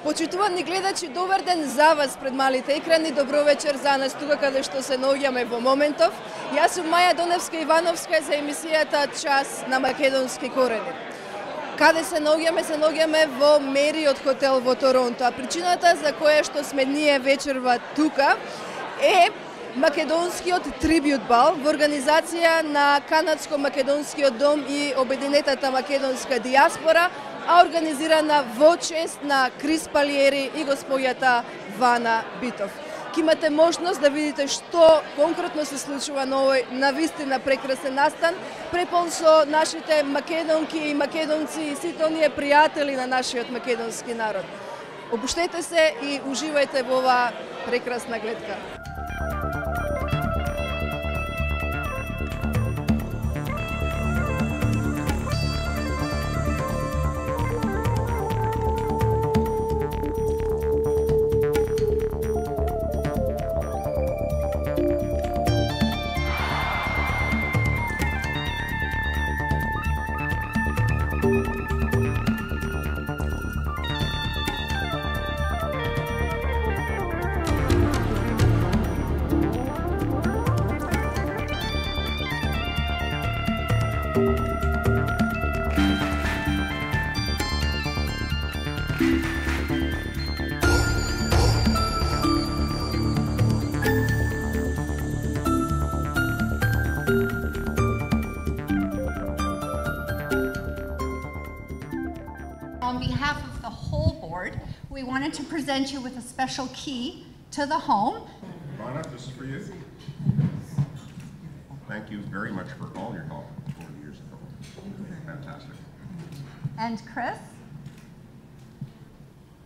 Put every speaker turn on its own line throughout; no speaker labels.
Почитувани гледачи, добар ден за вас пред малите екрани, добро вечер за нас тука каде што се наоѓаме во моментов. Јас сум Маја Доневска-Ивановска за емисијата Час на македонски корени. Каде се наоѓаме? Се наоѓаме во Мериот хотел во Торонто, а причината за која што сме ние вечерва тука е македонскиот трибют бал во организација на Канадско-македонскиот дом и Обединетата македонска диаспора, а организирана во чест на Крис Палиери и господјата Вана Битов. Ке имате можност да видите што конкретно се случува на овој навистина прекрасен настан, препон со нашите македонки и македонци и сите оние пријатели на нашиот македонски народ. Опуштете се и уживајте во оваа прекрасна гледка.
On behalf of the whole board, we wanted to present you with a special key to the home.
Vana, this is for you. Thank you very much for all your help 40 years ago. Fantastic.
And Chris,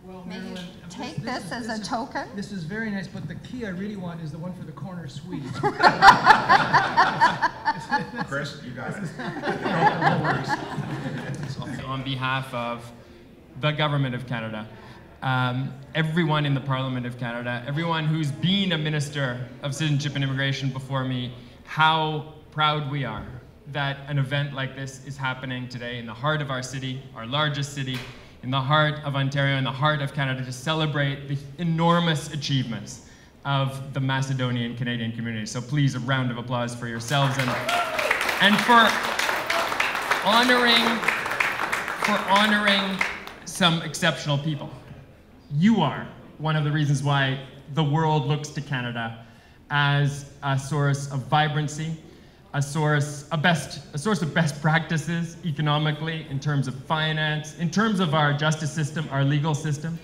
Well,
may you
Marilyn,
take this as a token?
This is very nice, but the key I really want is the one for the corner suite.
Chris, you got it. No worries.
On behalf of the Government of Canada, everyone in the Parliament of Canada, everyone who's been a Minister of Citizenship and Immigration before me, how proud we are that an event like this is happening today in the heart of our city, our largest city, in the heart of Ontario, in the heart of Canada, to celebrate the enormous achievements of the Macedonian Canadian community. So please, a round of applause for yourselves and for honoring some exceptional people. You are one of the reasons why the world looks to Canada as a source of vibrancy, a source of best practices economically, in terms of finance, in terms of our justice system, our legal system.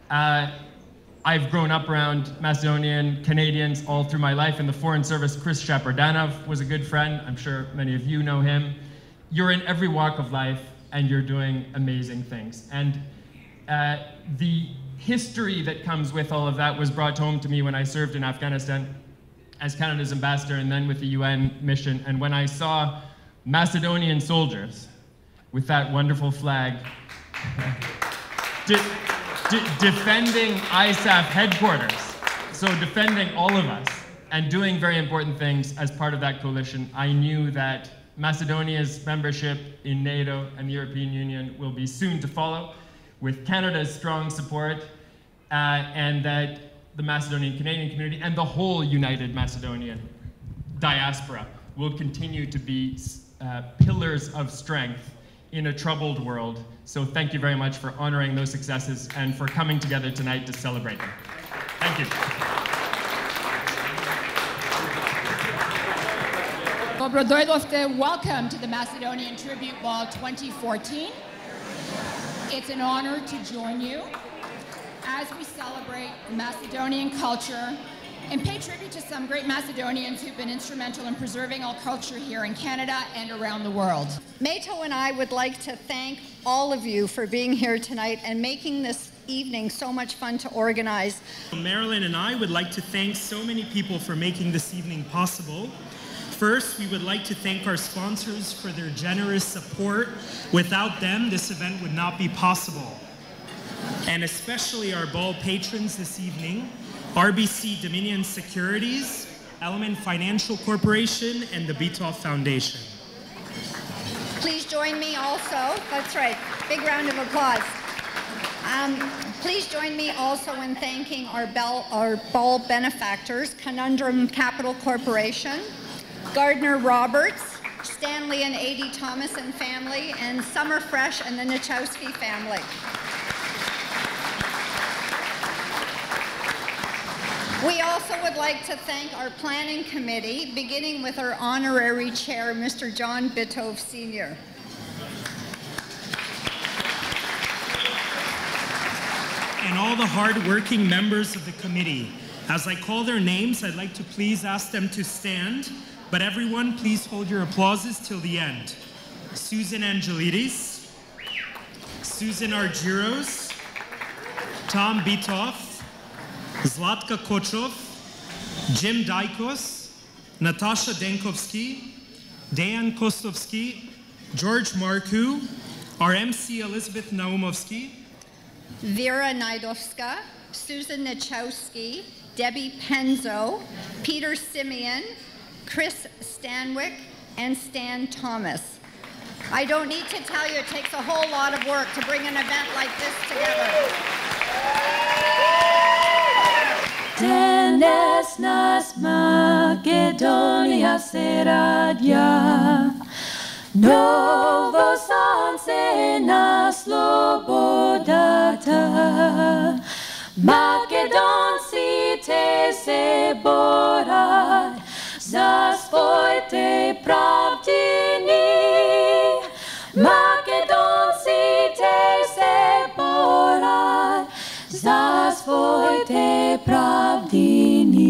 I've grown up around Macedonian Canadians all through my life in the Foreign Service. Chris Shapardanov was a good friend. I'm sure many of you know him. You're in every walk of life, and you're doing amazing things. And the history that comes with all of that was brought home to me when I served in Afghanistan as Canada's ambassador and then with the UN mission. And when I saw Macedonian soldiers with that wonderful flag defending ISAF headquarters, so defending all of us and doing very important things as part of that coalition, I knew that Macedonia's membership in NATO and the European Union will be soon to follow, with Canada's strong support, and that the Macedonian Canadian community and the whole United Macedonian diaspora will continue to be pillars of strength in a troubled world. So thank you very much for honoring those successes and for coming together tonight to celebrate them. Thank you.
Dobrodošli. Welcome to the Macedonian Tribute Ball 2014. It's an honor to join you as we celebrate Macedonian culture and pay tribute to some great Macedonians who've been instrumental in preserving our culture here in Canada and around the world.
Mato and I would like to thank all of you for being here tonight and making this evening so much fun to organize.
Marilyn and I would like to thank so many people for making this evening possible. First, we would like to thank our sponsors for their generous support. Without them, this event would not be possible. And especially our ball patrons this evening, RBC Dominion Securities, Element Financial Corporation, and the Bitoff Foundation.
Please join me also. That's right. Big round of applause. Please join me also in thanking our ball benefactors, Conundrum Capital Corporation, Gardner Roberts, Stanley and Adie Thomas and family, and Summer Fresh and the Nichowski family. We also would like to thank our planning committee, beginning with our honorary chair, Mr. John Bitove Sr.
And all the hard-working members of the committee. As I call their names, I'd like to please ask them to stand, but everyone, please hold your applauses till the end. Susan Angelidis, Susan Argyros, Tom Bitov, Zlatka Kochov, Jim Dykos, Natasha Denkovsky, Dejan Kostovsky, George Marku, our MC Elizabeth Naumovsky,
Vera Naidovska, Susan Nichowski, Debbie Penzo, Peter Simeon, Chris Stanwyck, and Stan Thomas. I don't need to tell you, it takes a whole lot of work to bring an event like this together.
Dnes nas Macedonia se radia, novo sanse na slobodata. Macedonci te se borat za svoj te pravdini. Macedonci te se borat za svoj te pravdini.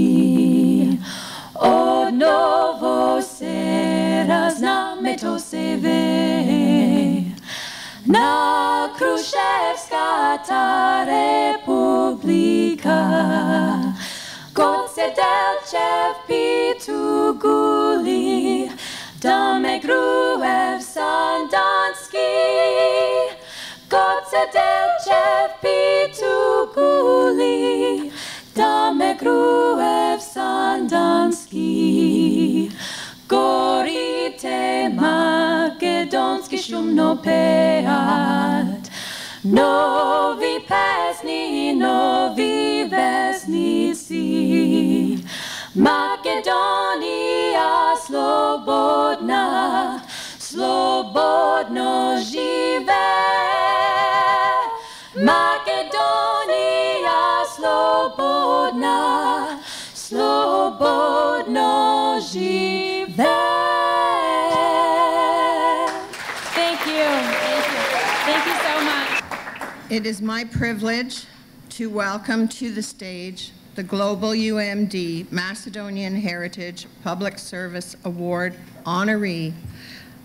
Od novo se razname, to se ve. Na Kruševska ta republika, God se delče v pitu guli, da me gruev sandanski. God se delče v pitu guli, da me gruev sandanski. Gorite makedonski šumno pejat, novi pesni, novi vesnici. Makedonija slobodna, slobodno žive. Makedonija slobodna, slobodno žive.
Thank you. Thank you. Thank you so much.
It is my privilege to welcome to the stage the Global UMD Macedonian Heritage Public Service Award honoree,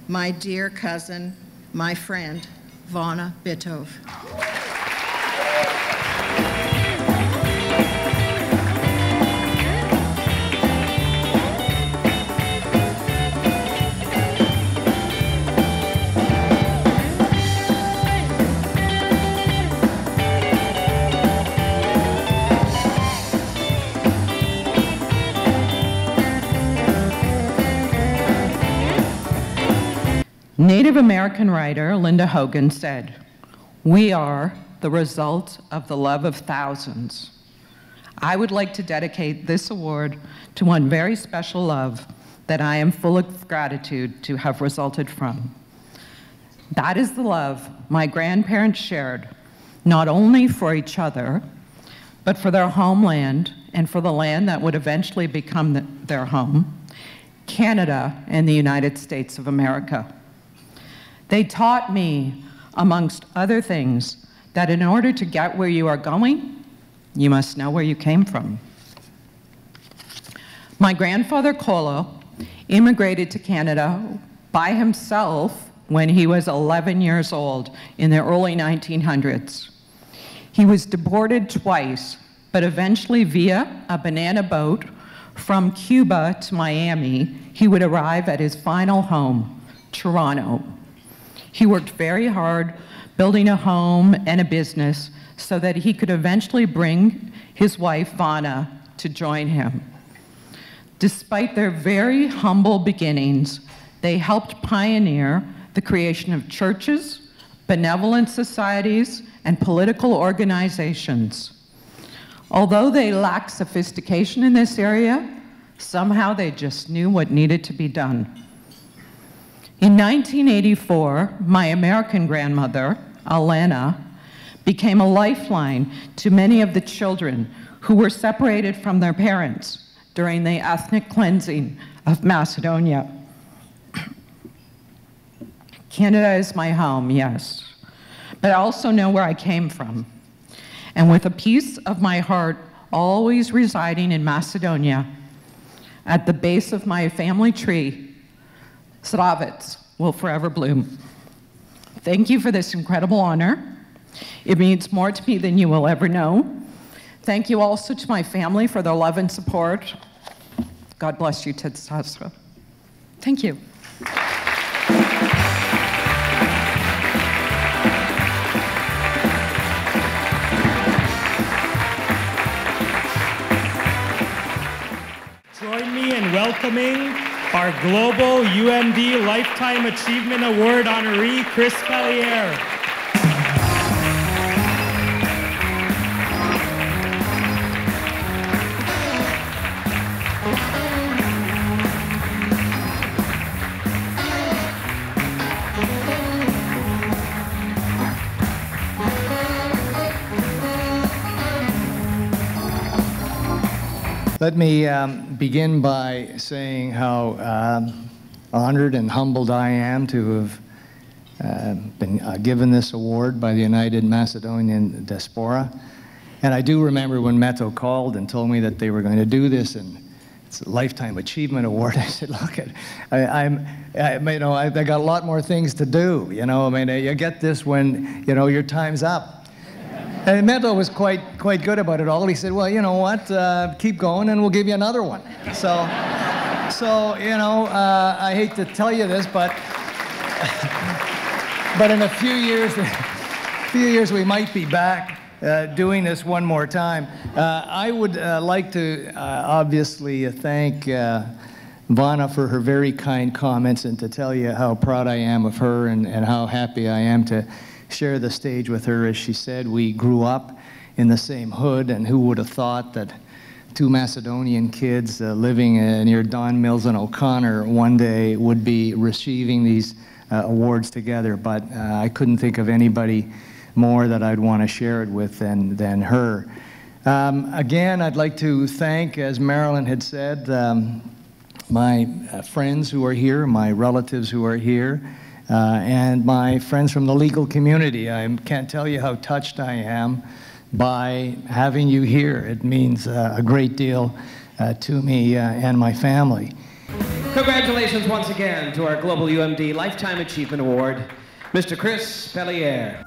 my dear cousin, my friend, Vana Bitove.
Native American writer Linda Hogan said, "We are the result of the love of thousands." I would like to dedicate this award to one very special love that I am full of gratitude to have resulted from. That is the love my grandparents shared, not only for each other, but for their homeland and for the land that would eventually become their home, Canada and the United States of America. They taught me, amongst other things, that in order to get where you are going, you must know where you came from. My grandfather Kolo immigrated to Canada by himself when he was 11 years old in the early 1900s. He was deported twice, but eventually via a banana boat from Cuba to Miami, he would arrive at his final home, Toronto. He worked very hard building a home and a business so that he could eventually bring his wife, Vana, to join him. Despite their very humble beginnings, they helped pioneer the creation of churches, benevolent societies, and political organizations. Although they lack sophistication in this area, somehow they just knew what needed to be done. In 1984, my American grandmother, Alana, became a lifeline to many of the children who were separated from their parents during the ethnic cleansing of Macedonia. Canada is my home, yes, but I also know where I came from. And with a piece of my heart always residing in Macedonia, at the base of my family tree, Sravets will forever bloom. Thank you for this incredible honor. It means more to me than you will ever know. Thank you also to my family for their love and support. God bless you, Diaspora. Thank you.
Join me in welcoming our Global UMD Lifetime Achievement Award honoree, Chris Pellier.
Let me begin by saying how honored and humbled I am to have been given this award by the United Macedonian Diaspora. And I do remember when Meto called and told me that they were going to do this, and it's a Lifetime Achievement Award. I said, look, I got a lot more things to do. You know, I mean, you get this when, you know, your time's up. And Meto was quite good about it all. He said, well, you know what, keep going and we'll give you another one. So you know, I hate to tell you this, but in a few years we might be back doing this one more time. I would like to obviously thank Vana for her very kind comments and to tell you how proud I am of her and how happy I am to share the stage with her. As she said, we grew up in the same hood, and who would have thought that two Macedonian kids living near Don Mills and O'Connor one day would be receiving these awards together. But I couldn't think of anybody more that I'd want to share it with than her. Again, I'd like to thank, as Marilyn had said, my friends who are here, my relatives who are here, and my friends from the legal community. I can't tell you how touched I am by having you here. It means a great deal to me and my family.
Congratulations once again to our Global UMD Lifetime Achievement Award, Mr. Chris Pellier.